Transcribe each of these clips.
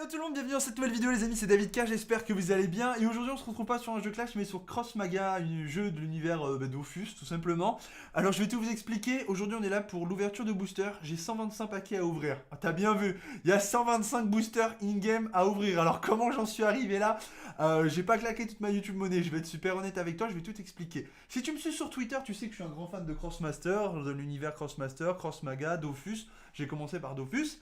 Salut à tout le monde, bienvenue dans cette nouvelle vidéo les amis, c'est David K, j'espère que vous allez bien. Et aujourd'hui on se retrouve pas sur un jeu Clash mais sur Cross Maga, un jeu de l'univers Dofus tout simplement. Alors je vais tout vous expliquer, aujourd'hui on est là pour l'ouverture de boosters, j'ai 125 paquets à ouvrir. Ah, t'as bien vu, il y a 125 boosters in-game à ouvrir. Alors comment j'en suis arrivé là? J'ai pas claqué toute ma YouTube monnaie, je vais être super honnête avec toi, je vais tout expliquer. Si tu me suis sur Twitter, tu sais que je suis un grand fan de Crossmaster, de l'univers Crossmaster, Cross Maga, Dofus. J'ai commencé par Dofus.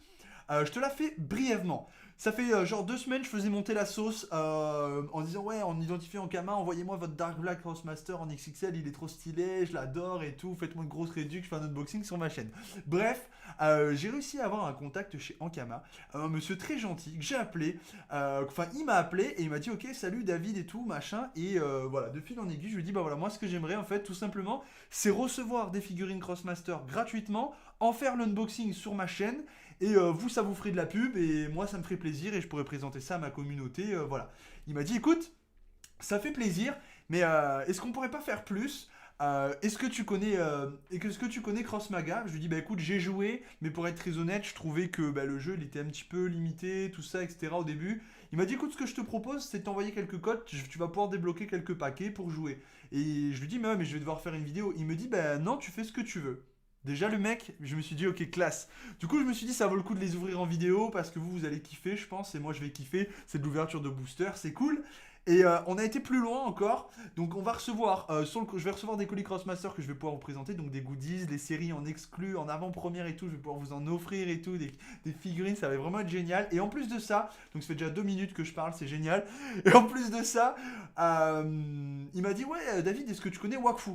Je te la fais brièvement. Ça fait genre 2 semaines, je faisais monter la sauce en disant ouais, en identifiant Ankama, envoyez-moi votre Dark Black Crossmaster en XXL, il est trop stylé, je l'adore et tout, faites-moi une grosse réduction, je fais un unboxing sur ma chaîne. Bref, j'ai réussi à avoir un contact chez Ankama, un monsieur très gentil que j'ai appelé, enfin il m'a appelé et il m'a dit ok salut David et tout machin, et voilà, de fil en aiguille, je lui ai dit bah voilà, moi ce que j'aimerais en fait tout simplement, c'est recevoir des figurines Crossmaster gratuitement, en faire l'unboxing sur ma chaîne. Et vous, ça vous ferait de la pub, et moi, ça me ferait plaisir, et je pourrais présenter ça à ma communauté, voilà. Il m'a dit, écoute, ça fait plaisir, mais est-ce qu'on pourrait pas faire plus? Est-ce que tu connais Cross Maga? Je lui dis, bah écoute, j'ai joué, mais pour être très honnête, je trouvais que bah, le jeu, il était un petit peu limité, tout ça, etc. au début. Il m'a dit, écoute, ce que je te propose, c'est de t'envoyer quelques codes, tu vas pouvoir débloquer quelques paquets pour jouer. Et je lui dis, mais je vais devoir faire une vidéo. Il me dit, bah non, tu fais ce que tu veux. Déjà le mec, je me suis dit ok classe. Du coup je me suis dit ça vaut le coup de les ouvrir en vidéo parce que vous allez kiffer je pense et moi je vais kiffer. C'est de l'ouverture de booster, c'est cool. Et on a été plus loin encore. Donc on va recevoir, je vais recevoir des colis Crossmaster que je vais pouvoir vous présenter. Donc des goodies, des séries en exclus, en avant-première et tout. Je vais pouvoir vous en offrir et tout. Des figurines, ça va vraiment être génial. Et en plus de ça, donc ça fait déjà 2 minutes que je parle, c'est génial. Et en plus de ça, il m'a dit ouais David, est-ce que tu connais Wakfu?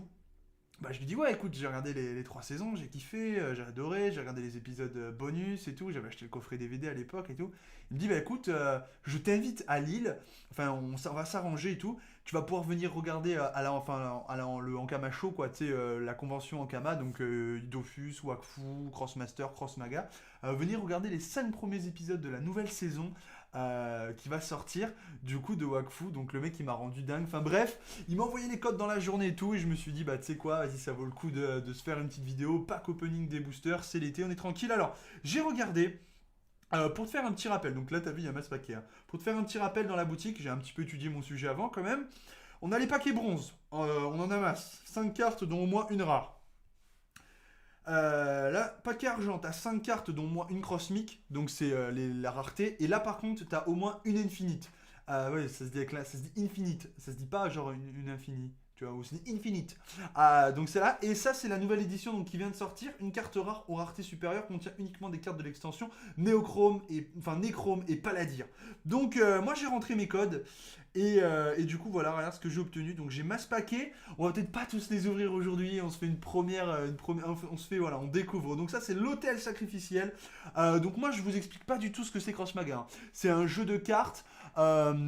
Bah, je lui dis ouais écoute j'ai regardé les 3 saisons, j'ai kiffé, j'ai adoré, j'ai regardé les épisodes bonus et tout, j'avais acheté le coffret DVD à l'époque et tout. Il me dit bah écoute je t'invite à Lille, enfin on va s'arranger et tout, tu vas pouvoir venir regarder le Ankama Show quoi, tu sais la convention Ankama, donc Dofus, Wakfu, Crossmaster, Cross Maga, venir regarder les 5 premiers épisodes de la nouvelle saison qui va sortir du coup de Wakfu, donc le mec il m'a rendu dingue, enfin bref. Il m'a envoyé les codes dans la journée et tout, et je me suis dit, bah tu sais quoi, vas-y, ça vaut le coup de se faire une petite vidéo, pack opening des boosters, c'est l'été, on est tranquille. Alors, j'ai regardé, pour te faire un petit rappel, donc là t'as vu, il y a masse paquet, hein. Pour te faire un petit rappel dans la boutique, j'ai un petit peu étudié mon sujet avant quand même. On a les paquets bronze, on en a masse, 5 cartes dont au moins une rare. Là, paquet argent, t'as 5 cartes dont au moins une crossmic, donc c'est la rareté. Et là par contre, t'as au moins une infinite. Ouais, ça se dit infinite, ça se dit pas genre une infinie. Tu vois, ou c'est infinite. Donc c'est là, et ça c'est la nouvelle édition donc, qui vient de sortir. Une carte rare aux raretés supérieures contient uniquement des cartes de l'extension Néchrome et Paladir. Donc moi j'ai rentré mes codes. Et du coup voilà, regarde ce que j'ai obtenu. Donc j'ai masse paquet. On va peut-être pas tous les ouvrir aujourd'hui. On se fait on se fait voilà, on découvre. Donc ça c'est l'hôtel sacrificiel. Donc moi je vous explique pas du tout ce que c'est Cross Maga, hein. C'est un jeu de cartes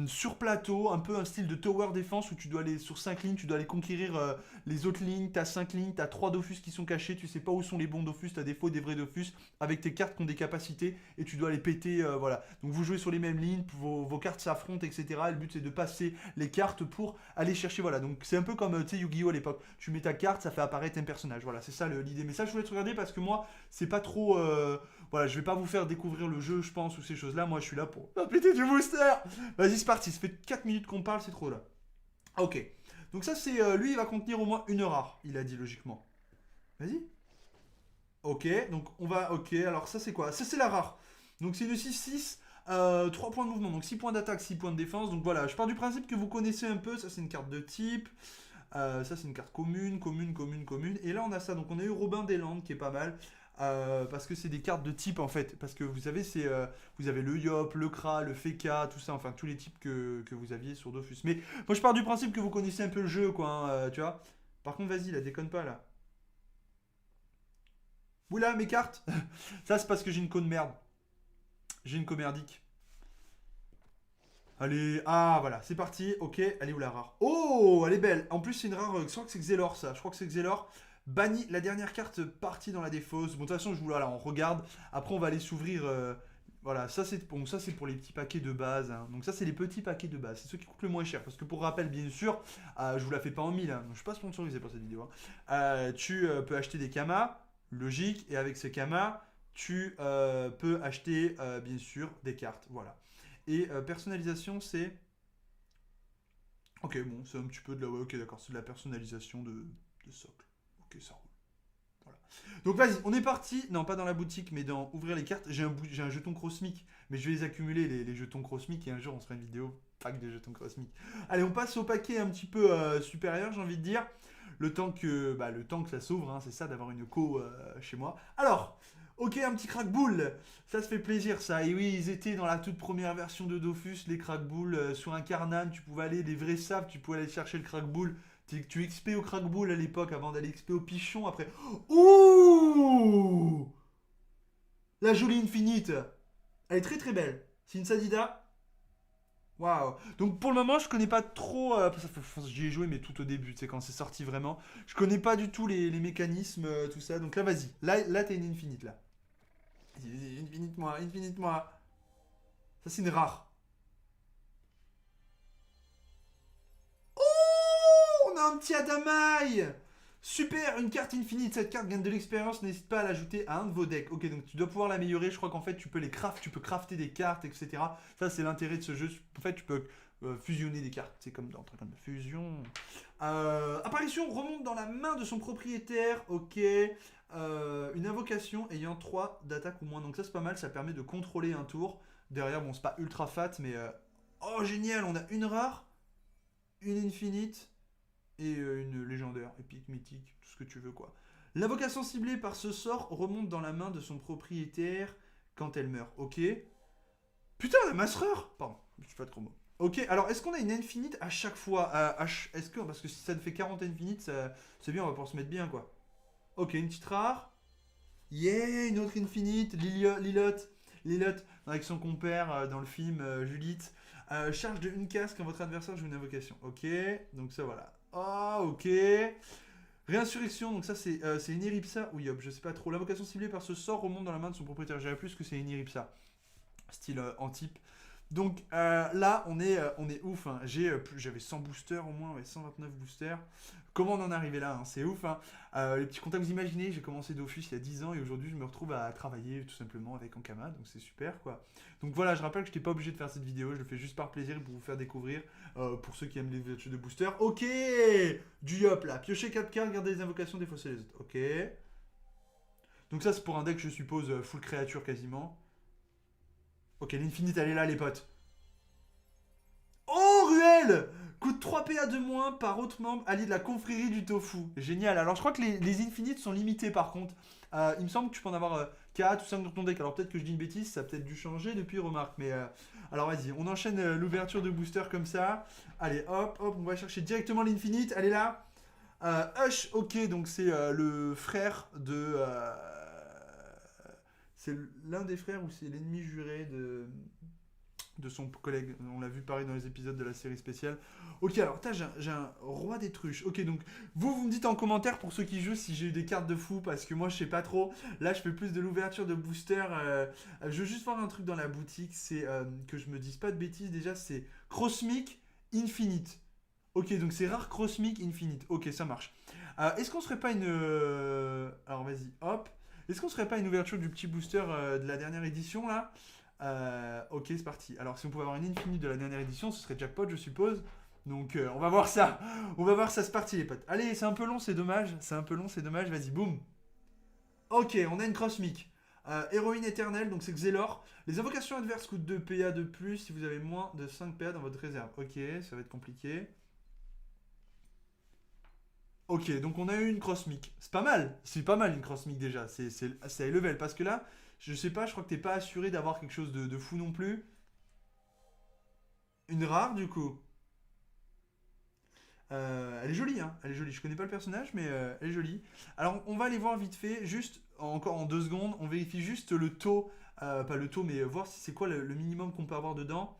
sur plateau, un peu un style de tower defense où tu dois aller sur 5 lignes, tu dois aller conquérir les autres lignes. T'as 5 lignes, t'as 3 Dofus qui sont cachés. Tu sais pas où sont les bons Dofus, t'as des faux, des vrais Dofus avec tes cartes qui ont des capacités et tu dois les péter. Voilà. Donc vous jouez sur les mêmes lignes, vos cartes s'affrontent, etc. Et le but c'est de passer les cartes pour aller chercher. Voilà, donc c'est un peu comme Yu-Gi-Oh à l'époque. Tu mets ta carte, ça fait apparaître un personnage. Voilà, c'est ça l'idée. Mais ça, je voulais te regarder parce que moi, c'est pas trop. Voilà, je vais pas vous faire découvrir le jeu, je pense, ou ces choses-là. Moi, je suis là pour péter du booster. Vas-y, c'est parti. Ça fait 4 minutes qu'on parle, c'est trop là. Ok. Donc, ça, c'est. Lui, il va contenir au moins une rare, il a dit logiquement. Vas-y. Ok, donc on va. Ok, alors ça, c'est quoi? Ça, c'est la rare. Donc, c'est une 6-6. 3 points de mouvement, donc 6 points d'attaque, 6 points de défense. Donc voilà, je pars du principe que vous connaissez un peu. Ça, c'est une carte de type. Ça, c'est une carte commune. Et là, on a ça. Donc, on a eu Robin des Landes qui est pas mal. Parce que c'est des cartes de type en fait. Parce que vous savez, vous avez le Yop, le Kra, le Feka, tout ça. Enfin, tous les types que vous aviez sur Dofus. Mais moi, je pars du principe que vous connaissez un peu le jeu, quoi. Hein, tu vois. Par contre, vas-y, là, déconne pas là. Oula, mes cartes. Ça, c'est parce que j'ai une co de merde. J'ai une commerdique. Allez, ah voilà, c'est parti, ok, elle est où la rare? Oh, elle est belle. En plus, c'est une rare, je crois que c'est Xelor ça, je crois que c'est Xelor. Banni, la dernière carte partie dans la défausse. Bon, de toute façon, voilà, on regarde. Après, on va aller s'ouvrir. Voilà, ça c'est pour les petits paquets de base, hein. Donc ça c'est les petits paquets de base, c'est ceux qui coûtent le moins cher. Parce que pour rappel, bien sûr, je vous la fais pas en 1000, hein. Je suis pas sponsorisé pour cette vidéo, hein. Tu peux acheter des kamas, logique, et avec ces kamas, tu peux acheter bien sûr des cartes. Voilà. Et personnalisation, c'est... Ok, bon, c'est un petit peu de la... Ouais, ok, d'accord, c'est de la personnalisation de socle. Ok, ça roule. Voilà. Donc vas-y, on est parti. Non, pas dans la boutique, mais dans ouvrir les cartes. J'ai un jeton Crossmic, mais je vais les accumuler, les jetons Crossmic, et un jour on se fera une vidéo pack de jetons Crossmic. Allez, on passe au paquet un petit peu supérieur, j'ai envie de dire. Le temps que ça s'ouvre, hein, c'est ça d'avoir une co chez moi. Alors, ok, un petit crack-boule. Ça se fait plaisir, ça. Et oui, ils étaient dans la toute première version de Dofus, les crack-boules. Sur un Carnan, tu pouvais aller, les vrais sables, tu pouvais aller chercher le crack-boule. Tu XP au crack-boule à l'époque avant d'aller XP au pichon après. Ouh, la jolie Infinite. Elle est très très belle. C'est une Sadida. Waouh. Donc pour le moment, je connais pas trop. J'y ai joué, mais tout au début, c'est quand c'est sorti vraiment. Je connais pas du tout les mécanismes, tout ça. Donc là, vas-y. Là t'as une Infinite là. Vas-y, Infinite-moi, Infinite-moi. Ça, c'est une rare. Oh, on a un petit Adamaï. Super, une carte infinite. Cette carte gagne de l'expérience. N'hésite pas à l'ajouter à un de vos decks. Ok, donc tu dois pouvoir l'améliorer. Je crois qu'en fait, tu peux crafter des cartes, etc. Ça, c'est l'intérêt de ce jeu. En fait, tu peux fusionner des cartes. C'est comme dans Dragon Ball Fusion. Apparition remonte dans la main de son propriétaire. Ok. Une invocation ayant 3 d'attaque ou moins. Donc ça, c'est pas mal. Ça permet de contrôler un tour. Derrière, bon, c'est pas ultra fat, mais... Oh, génial. On a une rare, une infinite et une légendaire, épique, mythique, tout ce que tu veux quoi. L'invocation ciblée par ce sort remonte dans la main de son propriétaire quand elle meurt. Ok. Putain, la massereur. Pardon, je suis pas trop mot. Ok, alors est-ce qu'on a une infinite à chaque fois Est-ce que, parce que si ça te fait 40 infinites, c'est bien, on va pouvoir se mettre bien quoi. Ok, une petite rare. Yeah, une autre infinite. Lilot, avec son compère dans le film Judith. Charge de une case quand votre adversaire joue une invocation. Ok, donc ça voilà. Ah, ok. Réinsurrection, donc ça c'est une Iripsa ou Yop, je sais pas trop. L'invocation ciblée par ce sort remonte dans la main de son propriétaire. J'irais plus que c'est une Iripsa, style Antip. Donc là, on est ouf. Hein. J'avais 100 boosters au moins, ouais, 129 boosters. Comment on en est arrivé là hein. C'est ouf. Hein. Les petits contacts, vous imaginez, j'ai commencé Dofus il y a 10 ans et aujourd'hui je me retrouve à travailler tout simplement avec Ankama, donc c'est super quoi. Donc voilà, je rappelle que je n'étais pas obligé de faire cette vidéo, je le fais juste par plaisir pour vous faire découvrir, pour ceux qui aiment les jeux de boosters. Ok, du Yop là, piocher 4 cartes, garder les invocations, défausser les autres. Ok. Donc ça c'est pour un deck je suppose full créature quasiment. Ok, l'infinite elle est là les potes. Oh, Ruel coûte 3 PA de moins par autre membre allié de la confrérie du tofu. Génial. Alors, je crois que les infinites sont limitées par contre. Il me semble que tu peux en avoir 4 ou 5 dans ton deck. Alors, peut-être que je dis une bêtise, ça a peut-être dû changer depuis, remarque. Mais alors, vas-y, on enchaîne l'ouverture de booster comme ça. Allez, hop, hop, on va chercher directement l'infinite. Elle est là. Hush, ok, donc c'est le frère de. C'est l'un des frères ou c'est l'ennemi juré de son collègue. On l'a vu pareil dans les épisodes de la série spéciale. Ok, alors, j'ai un roi des truches. Ok, donc, vous me dites en commentaire pour ceux qui jouent si j'ai eu des cartes de fou, parce que moi, je sais pas trop. Là, je fais plus de l'ouverture de booster. Je veux juste voir un truc dans la boutique, c'est que je me dise pas de bêtises. Déjà, c'est Crossmic Infinite. Ok, donc c'est rare Crossmic Infinite. Ok, ça marche. Est-ce qu'on serait pas une... Alors, vas-y, hop. Est-ce qu'on serait pas une ouverture du petit booster de la dernière édition, là ok, c'est parti. Alors, si on pouvait avoir une infinite de la dernière édition, ce serait jackpot, je suppose. Donc, on va voir ça. On va voir ça, c'est parti, les potes. Allez, c'est un peu long, c'est dommage. C'est un peu long, c'est dommage. Vas-y, boum. Ok, on a une Crossmic. Héroïne éternelle, donc c'est Xelor. Les invocations adverses coûtent 2 PA de plus si vous avez moins de 5 PA dans votre réserve. Ok, ça va être compliqué. Ok, donc on a eu une Crossmic. C'est pas mal. C'est pas mal une Crossmic déjà. C'est high level. Parce que là, je sais pas, je crois que t'es pas assuré d'avoir quelque chose de fou non plus. Une rare du coup. Elle est jolie, hein. Elle est jolie. Je connais pas le personnage, mais elle est jolie. Alors, on va aller voir vite fait, juste encore en 2 secondes. On vérifie juste le taux, pas le taux, mais voir si c'est quoi le minimum qu'on peut avoir dedans.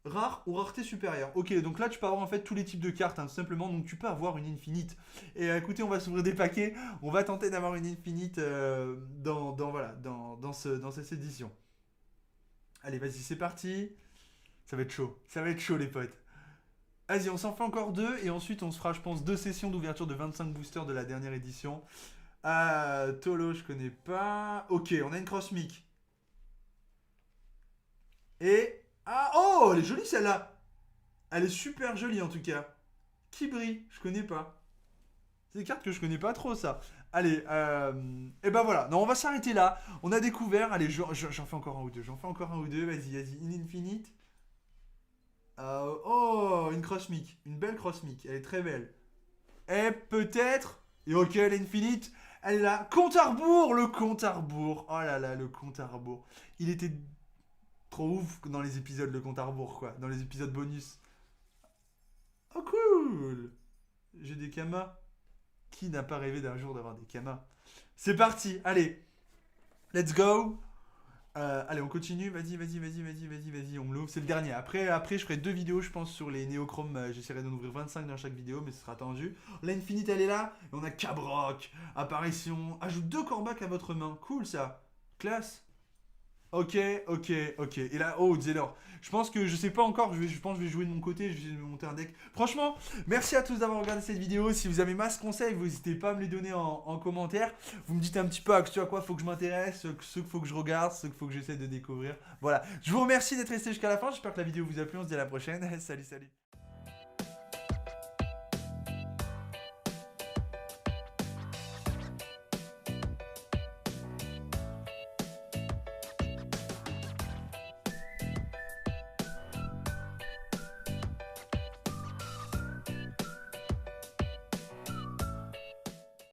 Rare ou rareté supérieure. Ok, donc là tu peux avoir en fait tous les types de cartes, hein, tout simplement. Donc tu peux avoir une infinite. Et écoutez, on va s'ouvrir des paquets. On va tenter d'avoir une infinite voilà, dans cette édition. Allez, vas-y, c'est parti. Ça va être chaud. Ça va être chaud, les potes. Vas-y, on s'en fait encore 2 et ensuite on se fera, je pense, 2 sessions d'ouverture de 25 boosters de la dernière édition. Tolo, je connais pas. Ok, on a une Crossmic. Et. Ah, Oh, elle est jolie celle-là. Elle est super jolie en tout cas. Qui brille? Je connais pas. C'est des cartes que je connais pas trop ça. Allez, et ben voilà. Non, on va s'arrêter là. On a découvert. Allez, j'en fais encore un ou deux. J'en fais encore un ou deux. Vas-y, vas-y. In Infinite. Oh, une Crossmic. Une belle Crossmic. Elle est très belle. Et peut-être. Et ok, l'Infinite. Elle est là. Compte à rebours. Le compte à rebours. Oh là là, le compte à rebours. Il était trop ouf dans les épisodes, le compte à rebours, quoi. Dans les épisodes bonus. Oh, cool. J'ai des kamas. Qui n'a pas rêvé d'un jour d'avoir des kamas? C'est parti, allez. Let's go. Allez, on continue. Vas-y, vas-y, vas-y, vas-y, vas-y, vas-y. On me l'ouvre. C'est le dernier. Après, je ferai 2 vidéos, je pense, sur les néochromes. J'essaierai d'en ouvrir 25 dans chaque vidéo, mais ce sera tendu. L'Infinite, elle est là. Et on a Cabrock. Apparition. Ajoute 2 corbacs à votre main. Cool, ça. Classe. Ok, ok, ok. Et là, oh, Zelor. Je pense que je sais pas encore. Je pense que je vais jouer de mon côté. Je vais monter un deck. Franchement, merci à tous d'avoir regardé cette vidéo. Si vous avez masse conseils, vous n'hésitez pas à me les donner en commentaire. Vous me dites un petit peu à quoi faut que je m'intéresse, ce qu'il faut que je regarde, ce qu'il faut que j'essaie de découvrir. Voilà. Je vous remercie d'être resté jusqu'à la fin. J'espère que la vidéo vous a plu. On se dit à la prochaine. Salut, salut.